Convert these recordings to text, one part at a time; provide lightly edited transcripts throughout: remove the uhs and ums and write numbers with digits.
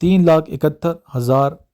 3,71,000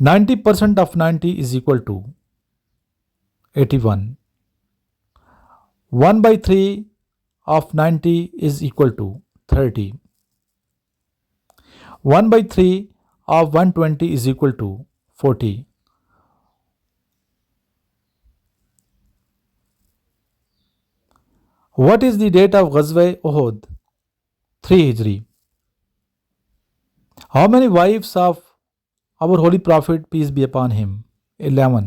%90 of 90 is equal to 81. 1/3 of 90 is equal to 30. 1/3 of 120 is equal to 40. What is the date of Ghazwa Uhud? 3 Hijri. How many wives of our Holy Prophet, peace be upon him? 11.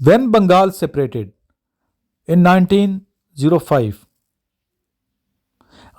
When Bengal separated? In 1905.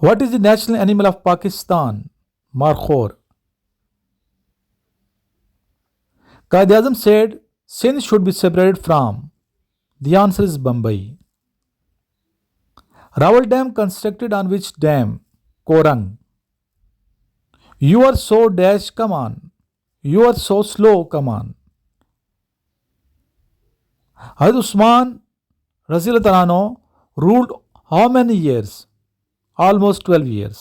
What is the national animal of Pakistan? Markhor. Quaid-e-Azam said Sindh should be separated from? The answer is Bombay. Rawal Dam constructed on which dam? Korang. You are so dash, come on. You are so slow, come on. Hazrat Usman Razilullah Anhu ruled how many years? Almost 12 years.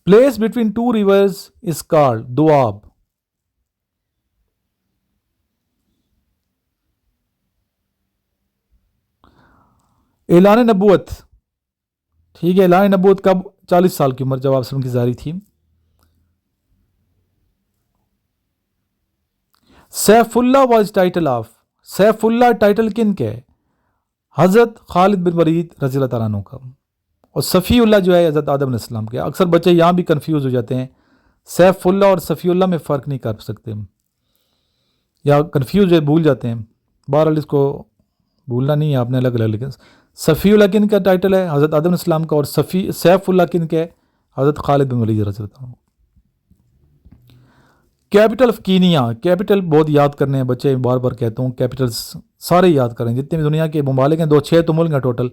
Place between two rivers is called دوآب. اعلان نبوت. ٹھیک ہے, اعلان نبوت کب؟ 40 سال کی عمر جب آپ وسلم کی ظاہری تھی. سیف اللہ واز ٹائٹل آف. سیف اللہ ٹائٹل کن کے؟ حضرت خالد بن ولید رضی اللہ تعالیٰ عنہ کا. اور صفی اللہ جو ہے حضرت آدم علیہ السلام کے. اکثر بچے یہاں بھی کنفیوز ہو جاتے ہیں, سیف اللہ اور صفی اللہ میں فرق نہیں کر سکتے یا کنفیوز بھول جاتے ہیں. بہرحال اس کو بھولنا نہیں ہے آپ نے, الگ الگ. لیکن صفی اللہ کن کا ٹائٹل ہے؟ حضرت آدم علیہ السلام کا. اور سیف اللہ کن کے ہے؟ حضرت خالد بن ولید رضی اللہ عنہ. Capital of Kenya. کیپٹل بہت یاد کرنے ہیں بچے, بار بار کہتا ہوں کیپٹلز سارے یاد کریں. جتنے بھی دنیا کے ممالک ہیں, 6 تو ملک ہیں ٹوٹل,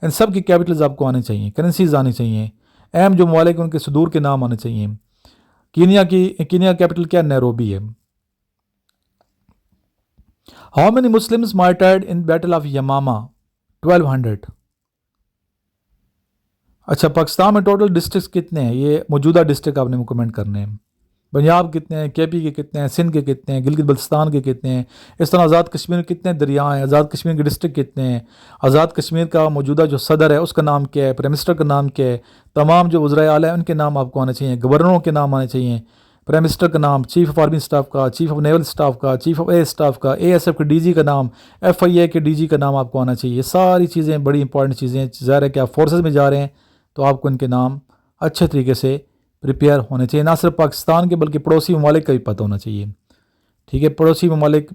ان سب کی کیپٹلز آپ کو آنے چاہیے, کرنسیز آنی چاہیے. اہم جو ممالک ہیں ان کے صدور کے نام آنے چاہیے. کینیا کیپٹل کیا؟ نیروبی ہے. How many Muslims martyred in battle of Yamama? 1200. اچھا, پاکستان میں ٹوٹل ڈسٹرکٹس کتنے ہیں؟ یہ موجودہ ڈسٹرکٹ آپ نے کمنٹ کرنے ہیں. پنجاب کتنے ہیں, کے پی کے کتنے ہیں, سندھ کے کتنے ہیں, گلگت بلتستان کے کتنے ہیں, اس طرح آزاد کشمیر کے کتنے دریا ہیں, آزاد کشمیر کے ڈسٹرکٹ کتنے ہیں, آزاد کشمیر کا موجودہ جو صدر ہے اس کا نام کیا ہے, پرائم منسٹر کا نام کیا ہے, تمام جو وزرائے اعلیٰ ہیں ان کے نام آپ کو آنے چاہیے, گورنروں کے نام آنے چاہیے, پرائم منسٹر کا نام, چیف آف آرمی اسٹاف کا, چیف آف نیول اسٹاف کا, چیف آف ایئر اسٹاف کا, اے ایس ایف کے ڈی جی کا نام, ایف آئی اے کے ڈی جی کا نام آپ کو آنا چاہیے. یہ ساری چیزیں بڑی امپورٹنٹ چیزیں ہیں. ظاہر ہے کہ آپ فورسز میں جا رہے ہیں تو آپ کو ان کے نام اچھے طریقے سے پریپیئر ہونے چاہیے. نہ صرف پاکستان کے بلکہ پڑوسی ممالک کا بھی پتہ ہونا چاہیے. ٹھیک ہے, پڑوسی ممالک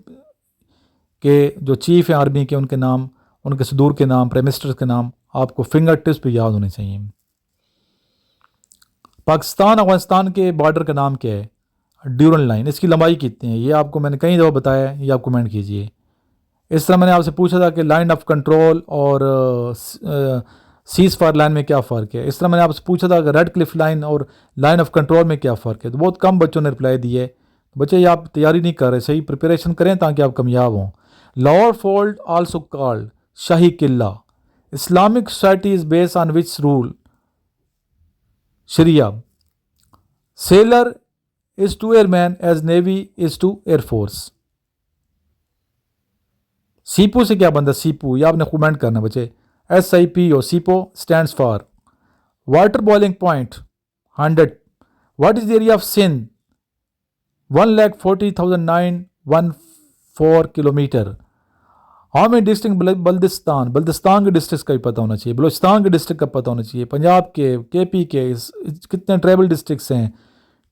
کے جو چیف ہیں آرمی کے, ان کے نام, ان کے صدور کے نام, پرائم منسٹر کے نام آپ کو فنگر ٹپس پہ یاد ہونے چاہیے. پاکستان افغانستان کے بارڈر کا نام کیا ہے؟ ڈیورن لائن. اس کی لمبائی کتنی ہے؟ یہ آپ کو میں نے کئی دفعہ بتایا ہے, یہ آپ کمنٹ کیجئے. اس طرح میں نے آپ سے پوچھا تھا کہ لائن آف کنٹرول اور سیز فائر لائن میں کیا فرق ہے. اس طرح میں نے آپ سے پوچھا تھا کہ ریڈ کلف لائن اور لائن آف کنٹرول میں کیا فرق ہے. تو بہت کم بچوں نے رپلائی دی ہے. بچے یہ آپ تیاری نہیں کر رہے, صحیح پریپریشن کریں تاکہ آپ کامیاب ہوں. Lahore fort also called Shahi Qila. Islamic society is based on which rule? Sharia. Sailor is to air man as navy is to air force. SIPO سے کیا بنتا ہے؟ سیپو, یہ آپ نے کمنٹ کرنا بچے. SIPO, SIPO stands for water boiling point 100. What is the area of Sindh? 1,40,914 kilometre. How many district Baltistan? Baltistan کے ڈسٹرکٹ کا بھی پتہ ہونا چاہیے, بلوچستان کے ڈسٹرکٹ کا پتہ ہونا چاہیے, پنجاب کے, KP کے, کتنے ٹرائبل ڈسٹرکٹس ہیں.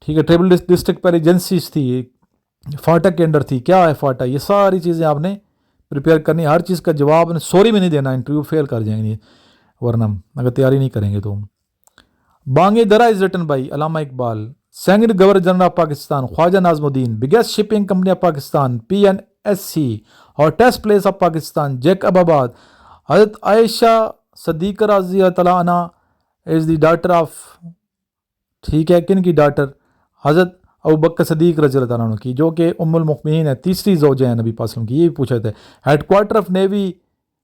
ٹھیک ہے, ٹرائبل ڈسٹرکٹ پہلے ایجنسیز تھی, فاٹا کے انڈر تھی, کیا ہے فاٹا, یہ ساری چیزیں آپ نے پریپیئر کرنی. ہر چیز کا جواب سوری میں نہیں دینا, انٹرویو فیل کر جائیں گے ورنہ اگر تیاری نہیں کریں گے تو. بانگے درا از written by Allama Iqbal. Second governor general of Pakistan Khwaja Nazim Uddin. Biggest shipping company of Pakistan PNSC. Hottest place of Pakistan Jacobabad. Hazrat عائشہ صدیقہ رضی اللہ تعالیٰ عنہ از دی ڈاٹر آف, ٹھیک ہے, کن کی ڈاٹر؟ حضرت ابوبکر صدیق رضی اللہ تعالیٰ عنہ کی, جو کہ ام المؤمنین ہے, تیسری زوجہ ہیں نبی پاک صلی اللہ علیہ وسلم کی. یہ بھی پوچھا تھا. Head quarter of navy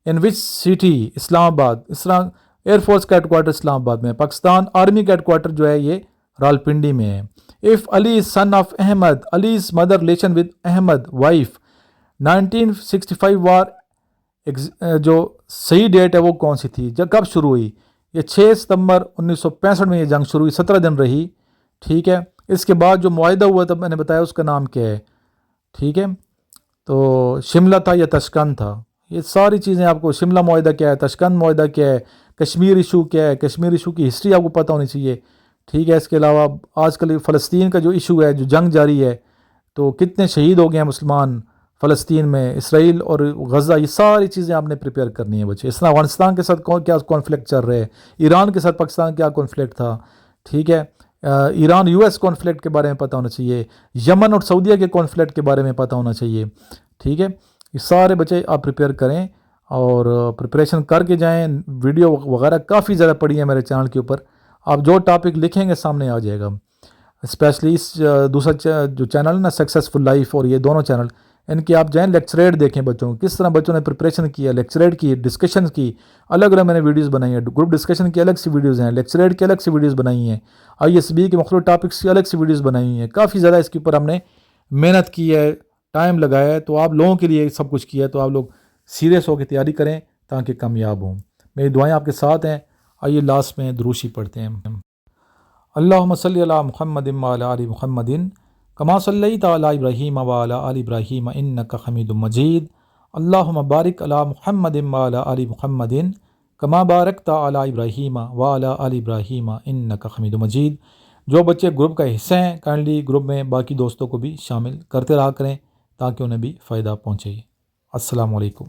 in which city? Islamabad. اس طرح ایئر فورس کا ہیڈ کوارٹر اسلام آباد میں ہے. پاکستان آرمی کا ہیڈ کوارٹر جو ہے یہ رالپنڈی میں ہے. If Ali is son of Ahmad, Ali's mother relation with Ahmad wife. 1965 war جو صحیح ڈیٹ ہے وہ کون سی تھی, جب کب شروع ہوئی؟ یہ 6 ستمبر 1965 میں یہ جنگ شروع ہوئی, 17 دن رہی. ٹھیک ہے, اس کے بعد جو معاہدہ ہوا تھا میں نے بتایا اس کا نام کیا ہے. ٹھیک ہے, تو شملہ تھا یا تشکند تھا. یہ ساری چیزیں آپ کو, شملہ معاہدہ کیا ہے, تشکند معاہدہ کیا ہے, کشمیر ایشو کیا ہے, کشمیر ایشو کی ہسٹری آپ کو پتہ ہونی چاہیے. ٹھیک ہے, اس کے علاوہ آج کل فلسطین کا جو ایشو ہے, جو جنگ جاری ہے, تو کتنے شہید ہو گئے ہیں مسلمان فلسطین میں, اسرائیل اور غزہ, یہ ساری چیزیں آپ نے پریپیئر کرنی ہے بچے. اس طرح افغانستان کے ساتھ کیا کانفلکٹ چل رہے ہیں, ایران کے ساتھ پاکستان کیا کانفلکٹ تھا. ٹھیک ہے, ایران US کانفلکٹ کے بارے میں پتہ ہونا چاہیے, یمن اور سعودیہ کے کانفلکٹ کے بارے میں پتہ ہونا چاہیے. ٹھیک ہے, یہ سارے بچے آپ پریپیئر کریں اور پریپریشن کر کے جائیں. ویڈیو وغیرہ کافی زیادہ پڑی ہے میرے چینل کے اوپر, آپ جو ٹاپک لکھیں گے سامنے آ جائے گا. اسپیشلی اس دوسرا جو چینل ہے نا سکسیزفل لائف, اور یہ دونوں چینل ان کی آپ جائیں لیکچریٹ دیکھیں بچوں کو، کس طرح بچوں نے پریپریشن کیا، لیکچریٹ کی، ڈسکشن کی، الگ الگ میں نے ویڈیوز بنائی ہیں، گروپ ڈسکشن کی الگ سی ویڈیوز ہیں، لیکچریٹ کی الگ سی ویڈیوز بنائی ہیں، ISB کے مختلف ٹاپکس کی الگ سی ویڈیوز بنائی ہیں، کافی زیادہ اس کے اوپر ہم نے محنت کی ہے، ٹائم لگایا ہے، تو آپ لوگوں کے لیے سب کچھ کیا ہے، تو آپ لوگ سیریس ہو کے تیاری کریں تاکہ کامیاب ہوں۔ میری دعائیں آپ کے ساتھ ہیں۔ آئیے لاسٹ میں دروشی پڑھتے ہیں۔ اللہم صلی علی محمد وعلی آل محمد کما صلیت علی ابراہیم وعلی آل ابراہیم انک حمید مجید، اللہم بارک علی محمد وعلی آل محمد کما بارکت علی ابراہیم وعلی آل ابراہیم انک حمید مجید۔ جو بچے گروپ کا حصہ ہیں کائنڈلی گروپ میں باقی دوستوں کو بھی شامل کرتے رہا کریں تاکہ انہیں بھی فائدہ پہنچے۔ السلام علیکم۔